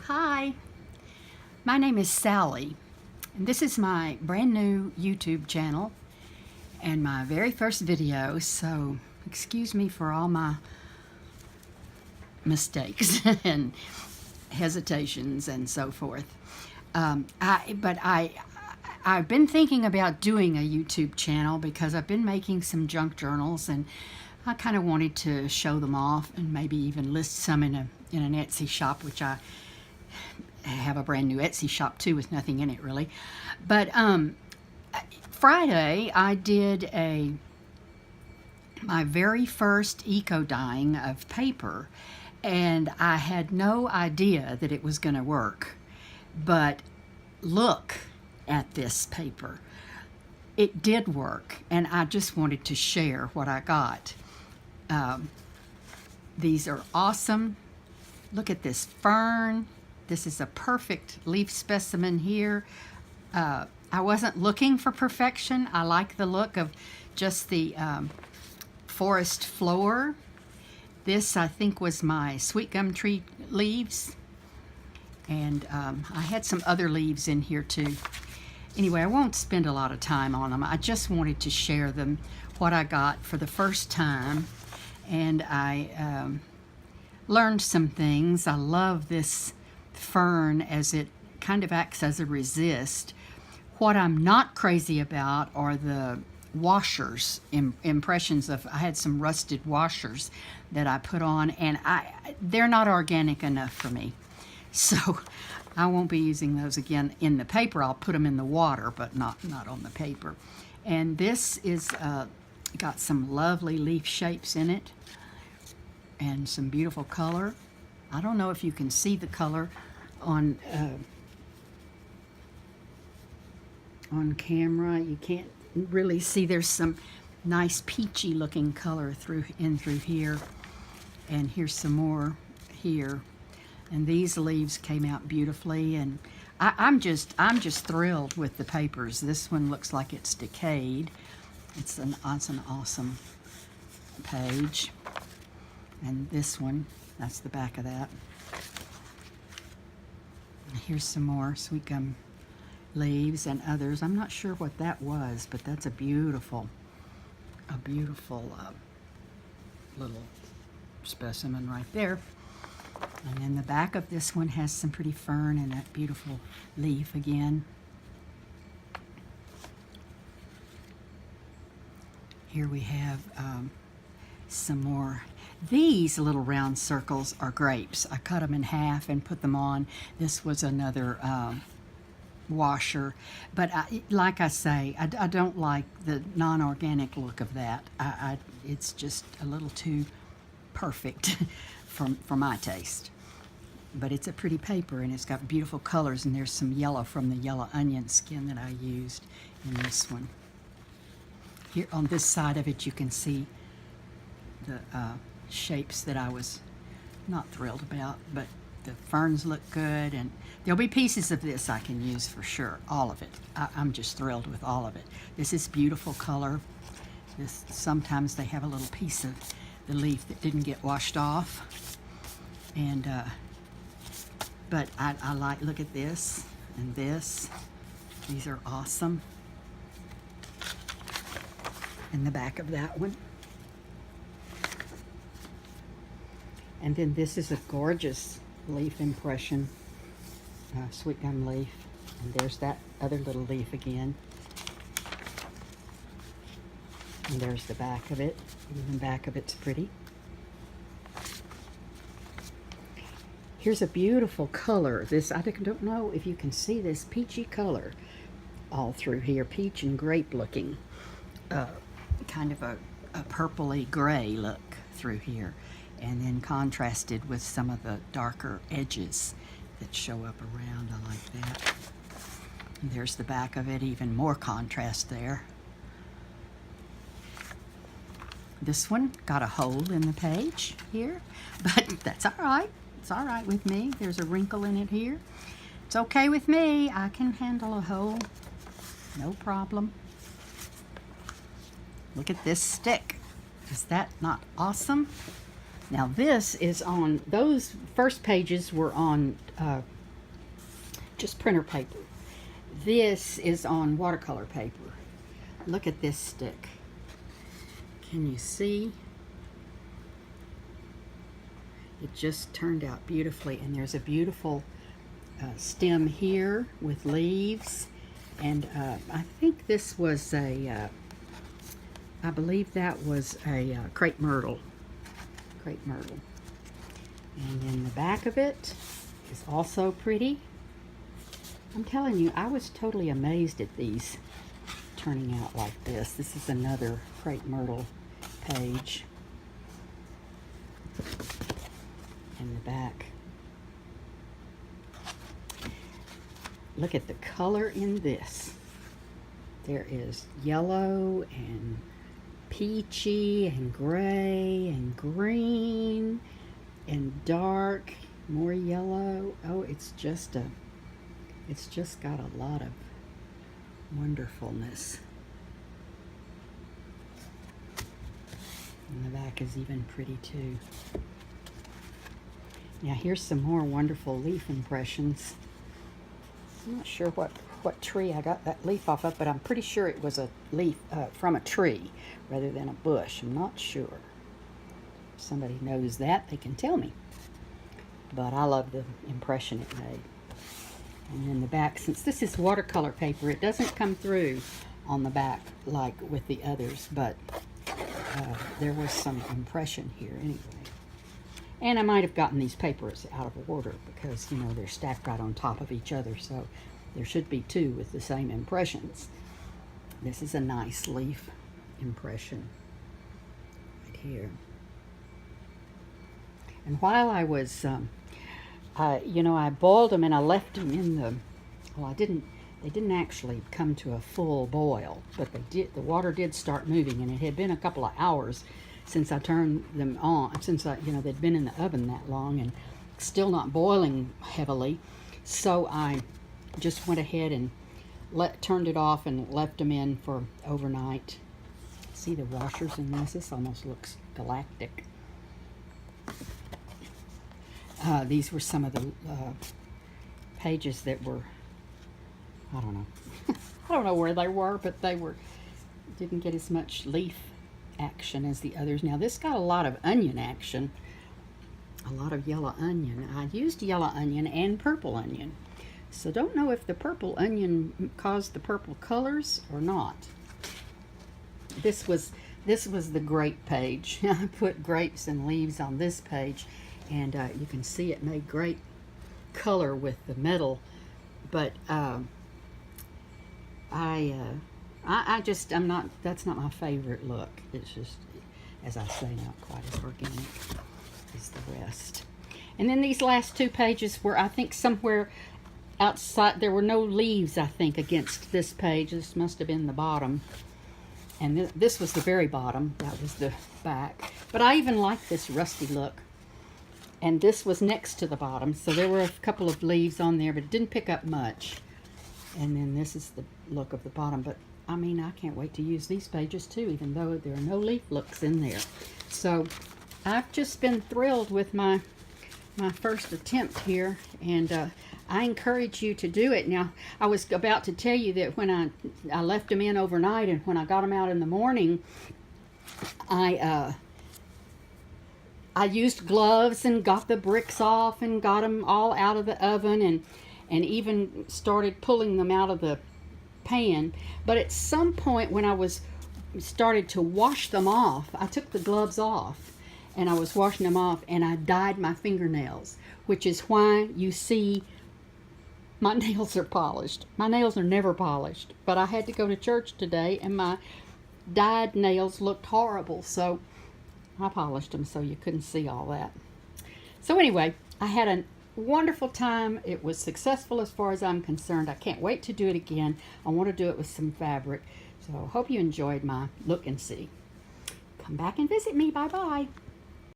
Hi, my name is Sally, and this is my brand new YouTube channel and my very first video, so excuse me for all my mistakes and hesitations and so forth. I've been thinking about doing a YouTube channel because I've been making some junk journals, and I kind of wanted to show them off and maybe even list some in an Etsy shop, which I have a brand new Etsy shop too with nothing in it really. But Friday I did my very first eco dyeing of paper, and I had no idea that it was going to work. But look at this paper. It did work, and I just wanted to share what I got. These are awesome. Look at this fern. This is a perfect leaf specimen here. I wasn't looking for perfection. I like the look of just the forest floor. This, I think, was my sweet gum tree leaves. And I had some other leaves in here too. Anyway, I won't spend a lot of time on them. I just wanted to share them, what I got for the first time. And I learned some things. I love this fern as it kind of acts as a resist. What I'm not crazy about are the washers, impressions of, I had some rusted washers that I put on, and they're not organic enough for me. So I won't be using those again in the paper. I'll put them in the water, but not on the paper. And this is got some lovely leaf shapes in it and some beautiful color. I don't know if you can see the color on camera. You can't really see. There's some nice peachy looking color through here, and here's some more here. And these leaves came out beautifully, and I'm just thrilled with the papers. This one looks like it's decayed. It's an awesome page. And this one, that's the back of that. Here's some more sweet gum leaves and others. I'm not sure what that was, but that's a beautiful little specimen right there. And then the back of this one has some pretty fern and that beautiful leaf again. Here we have some more. These little round circles are grapes. I cut them in half and put them on. This was another washer, but like I say, I don't like the non-organic look of that. It's just a little too perfect for my taste. But it's a pretty paper, and it's got beautiful colors, and there's some yellow from the yellow onion skin that I used in this one. Here on this side of it, you can see the shapes that I was not thrilled about, but the ferns look good, and there'll be pieces of this I can use for sure, all of it. I'm just thrilled with all of it. This is beautiful color. Sometimes they have a little piece of the leaf that didn't get washed off, and but I like, look at this and this. These are awesome. And the back of that one. And then this is a gorgeous leaf impression, sweet gum leaf. And there's that other little leaf again. And there's the back of it. Even the back of it's pretty. Here's a beautiful color. This, I don't know if you can see this peachy color all through here. Peach and grape looking. Kind of a purpley gray look through here. And then contrasted with some of the darker edges that show up around. I like that. And there's the back of it, even more contrast there. This one got a hole in the page here, but that's all right. It's all right with me. There's a wrinkle in it here. It's okay with me. I can handle a hole. No problem. Look at this stick. Is that not awesome? Now this is on, those first pages were on just printer paper. This is on watercolor paper. Look at this stick. Can you see? It just turned out beautifully, and there's a beautiful stem here with leaves, and I think this was a I believe that was a crepe myrtle. Crepe myrtle. And then the back of it is also pretty. I'm telling you, I was totally amazed at these turning out like this. This is another crepe myrtle page. In the back. Look at the color in this. There is yellow and peachy and gray and green and dark, more yellow. Oh, it's just got a lot of wonderfulness. And the back is even pretty too. Now here's some more wonderful leaf impressions. I'm not sure what tree I got that leaf off of, but I'm pretty sure it was a leaf from a tree rather than a bush. I'm not sure. If somebody knows that, they can tell me. But I love the impression it made. And then the back, since this is watercolor paper, it doesn't come through on the back like with the others, but there was some impression here anyway. And I might have gotten these papers out of order because, you know, they're stacked right on top of each other, so there should be two with the same impressions. This is a nice leaf impression right here. And while I was, you know, I boiled them and I left them in the, well, they didn't actually come to a full boil, but they did, the water did start moving, and it had been a couple of hours since I turned them on, since you know, they'd been in the oven that long and still not boiling heavily. So I just went ahead and turned it off and left them in for overnight. See the washers in this? This almost looks galactic. These were some of the pages that were, I don't know. I don't know where they were, but they didn't get as much leaf action as the others. Now this got a lot of onion action, a lot of yellow onion. I used yellow onion and purple onion, so don't know if the purple onion caused the purple colors or not. This was the grape page. I put grapes and leaves on this page, and you can see it made great color with the metal, but that's not my favorite look. It's just, as I say, not quite as organic as the rest. And then these last two pages were, I think, somewhere outside, there were no leaves, I think, against this page. This must have been the bottom. And this was the very bottom. That was the back. But I even like this rusty look. And this was next to the bottom, so there were a couple of leaves on there, but it didn't pick up much. And then this is the look of the bottom. But I mean, I can't wait to use these pages too, even though there are no leaf looks in there. So I've just been thrilled with my first attempt here, and I encourage you to do it. Now, I was about to tell you that when I left them in overnight, and when I got them out in the morning, I used gloves and got the bricks off and got them all out of the oven, and even started pulling them out of the pan. But at some point when I started to wash them off, I took the gloves off and I was washing them off, and I dyed my fingernails, which is why you see my nails are polished. My nails are never polished, but I had to go to church today and my dyed nails looked horrible, so I polished them so you couldn't see all that. So anyway, I had a wonderful time. It was successful as far as I'm concerned. I can't wait to do it again. I want to do it with some fabric. So hope you enjoyed my look and see. Come back and visit me. Bye-bye.